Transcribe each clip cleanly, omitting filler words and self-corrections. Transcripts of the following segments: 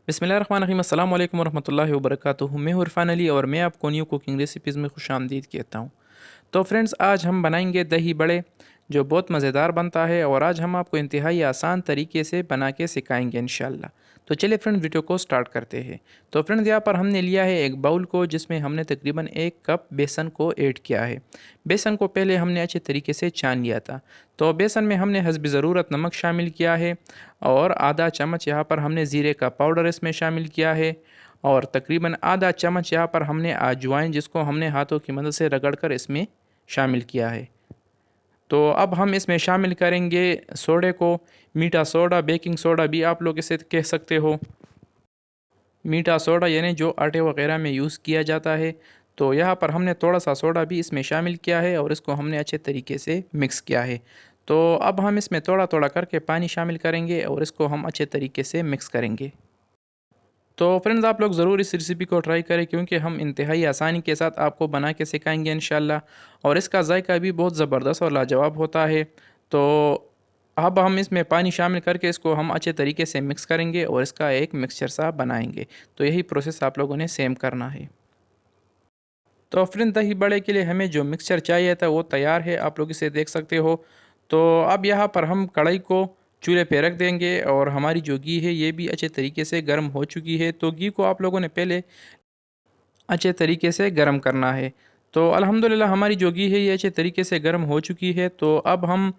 बिस्मिल्लाहिर्रहमानिर्रहीम, अस्सलाम वालेकुम वरहमतुल्लाहि वबरकातुहू। मैं हूँ इरफान अली और मैं आपको न्यू कुकिंग रेसिपीज़ में खुशामदीद कहता हूँ। तो फ्रेंड्स, आज हम बनाएंगे दही बड़े, जो बहुत मज़ेदार बनता है और आज हम आपको इंतहाई आसान तरीके से बना के सिखाएंगे इंशाल्लाह। तो चलिए फ्रेंड्स, वीडियो को स्टार्ट करते हैं। तो फ्रेंड्स, यहाँ पर हमने लिया है एक बाउल को, जिसमें हमने तकरीबन 1 कप बेसन को ऐड किया है। बेसन को पहले हमने अच्छे तरीके से छान लिया था। तो बेसन में हमने हस्ब ज़रूरत नमक शामिल किया है और आधा चम्मच यहाँ पर हमने ज़ीरे का पाउडर इसमें शामिल किया है और तकरीबन आधा चम्मच यहाँ पर हमने अजवाइन, जिसको हमने हाथों की मदद से रगड़कर इसमें शामिल किया है। तो अब हम इसमें शामिल करेंगे सोडे को। मीठा सोडा, बेकिंग सोडा भी आप लोग इसे कह सकते हो। मीठा सोडा यानी जो आटे वगैरह में यूज़ किया जाता है। तो यहाँ पर हमने थोड़ा सा सोडा भी इसमें शामिल किया है और इसको हमने अच्छे तरीके से मिक्स किया है। तो अब हम इसमें थोड़ा थोड़ा करके पानी शामिल करेंगे और इसको हम अच्छे तरीके से मिक्स करेंगे। तो फ्रेंड्स, आप लोग ज़रूर इस रेसिपी को ट्राई करें, क्योंकि हम इंतहाई आसानी के साथ आपको बना के सिखाएंगे इंशाल्लाह। और इसका जायका भी बहुत ज़बरदस्त और लाजवाब होता है। तो अब हम इसमें पानी शामिल करके इसको हम अच्छे तरीके से मिक्स करेंगे और इसका एक मिक्सचर सा बनाएंगे। तो यही प्रोसेस आप लोगों ने सेम करना है। तो फ्रेंड, दही बड़े के लिए हमें जो मिक्सचर चाहिए था वो तैयार है, आप लोग इसे देख सकते हो। तो अब यहाँ पर हम कढ़ाई को चूल्हे पे रख देंगे और हमारी जो घी है ये भी अच्छे तरीके से गर्म हो चुकी है। तो घी को आप लोगों ने पहले अच्छे तरीके से गर्म करना है। तो अल्हम्दुलिल्लाह हमारी जो घी है ये अच्छे तरीके से गर्म हो चुकी है। तो अब हम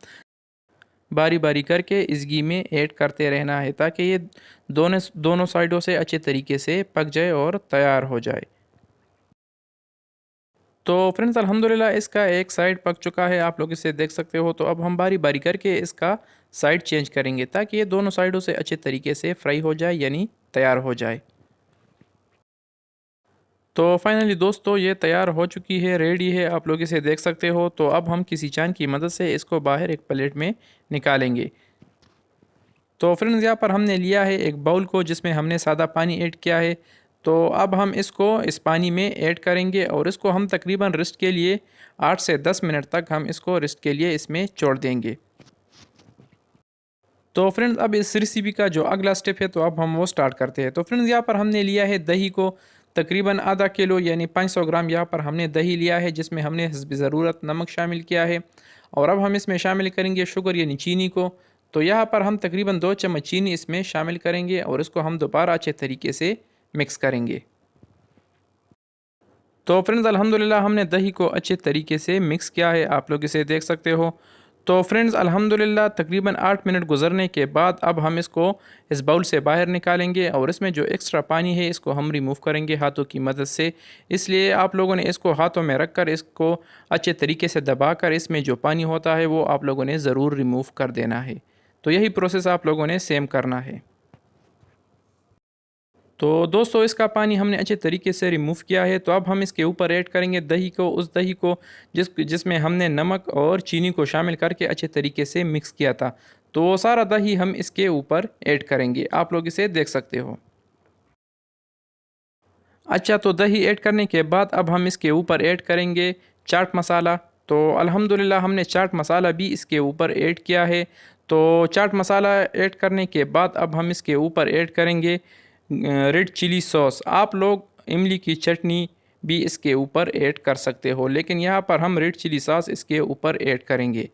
बारी बारी करके इस घी में ऐड करते रहना है, ताकि ये दोनों दोनों साइडों से अच्छे तरीके से पक जाए और तैयार हो जाए। तो फ्रेंड्स, अल्हम्दुलिल्लाह इसका एक साइड पक चुका है, आप लोग इसे देख सकते हो। तो अब हम बारी बारी करके इसका साइड चेंज करेंगे, ताकि ये दोनों साइडों से अच्छे तरीके से फ्राई हो जाए, यानी तैयार हो जाए। तो फाइनली दोस्तों, ये तैयार हो चुकी है, रेडी है, आप लोग इसे देख सकते हो। तो अब हम किसी चान की मदद से इसको बाहर एक प्लेट में निकालेंगे। तो फ्रेंड्स, यहाँ पर हमने लिया है एक बाउल को, जिसमें हमने सादा पानी ऐड किया है। तो अब हम इसको इस पानी में ऐड करेंगे और इसको हम तकरीबन रेस्ट के लिए 8 से 10 मिनट तक हम इसको रेस्ट के लिए इसमें छोड़ देंगे। तो फ्रेंड्स, अब इस रेसिपी का जो अगला स्टेप है, तो अब हम वो स्टार्ट करते हैं। तो फ्रेंड्स, यहाँ पर हमने लिया है दही को, तकरीबन आधा किलो यानी 500 ग्राम यहाँ पर हमने दही लिया है, जिसमें हमने हस्ब ज़रूरत नमक शामिल किया है। और अब हम इसमें शामिल करेंगे शुगर यानी चीनी को। तो यहाँ पर हम तकरीबन 2 चम्मच चीनी इसमें शामिल करेंगे और इसको हम दोबारा अच्छे तरीके से मिक्स करेंगे। तो फ्रेंड्स, अल्हम्दुलिल्लाह हमने दही को अच्छे तरीके से मिक्स किया है, आप लोग इसे देख सकते हो। तो फ्रेंड्स, अल्हम्दुलिल्लाह तकरीबन 8 मिनट गुजरने के बाद अब हम इसको इस बाउल से बाहर निकालेंगे और इसमें जो एक्स्ट्रा पानी है इसको हम रिमूव करेंगे हाथों की मदद से। इसलिए आप लोगों ने इसको हाथों में रख कर इसको अच्छे तरीके से दबाकर इसमें जो पानी होता है वो आप लोगों ने ज़रूर रिमूव कर देना है। तो यही प्रोसेस आप लोगों ने सेम करना है। तो दोस्तों, इसका पानी हमने अच्छे तरीके से रिमूव किया है। तो अब हम इसके ऊपर ऐड करेंगे दही को, उस दही को जिसमें हमने नमक और चीनी को शामिल करके अच्छे तरीके से मिक्स किया था। तो वो सारा दही हम इसके ऊपर ऐड करेंगे, आप लोग इसे देख सकते हो। अच्छा, तो दही ऐड करने के बाद अब हम इसके ऊपर ऐड करेंगे चाट मसाला। तो अल्हम्दुलिल्लाह हमने चाट मसाला भी इसके ऊपर ऐड किया है। तो चाट मसाला ऐड करने के बाद अब हम इसके ऊपर ऐड करेंगे रेड चिली सॉस। आप लोग इमली की चटनी भी इसके ऊपर ऐड कर सकते हो, लेकिन यहाँ पर हम रेड चिली सॉस इसके ऊपर ऐड करेंगे।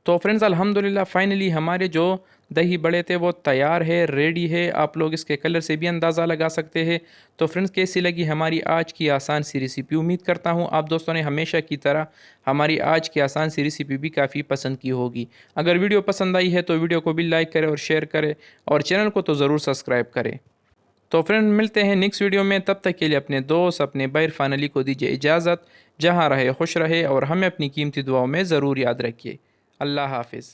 तो फ्रेंड्स, अल्हम्दुलिल्लाह फाइनली हमारे जो दही बड़े थे वो तैयार है, रेडी है। आप लोग इसके कलर से भी अंदाज़ा लगा सकते हैं। तो फ्रेंड्स, कैसी लगी हमारी आज की आसान सी रेसिपी? उम्मीद करता हूँ आप दोस्तों ने हमेशा की तरह हमारी आज की आसान सी रेसिपी भी काफ़ी पसंद की होगी। अगर वीडियो पसंद आई है तो वीडियो को भी लाइक करें और शेयर करें और चैनल को तो ज़रूर सब्सक्राइब करें। तो फ्रेंड, मिलते हैं नेक्स्ट वीडियो में। तब तक के लिए अपने दोस्त, अपने भाई इरफान अली को दीजिए इजाज़त। जहाँ रहे खुश रहे और हमें अपनी कीमती दुआओं में ज़रूर याद रखिए। अल्लाह हाफिज़।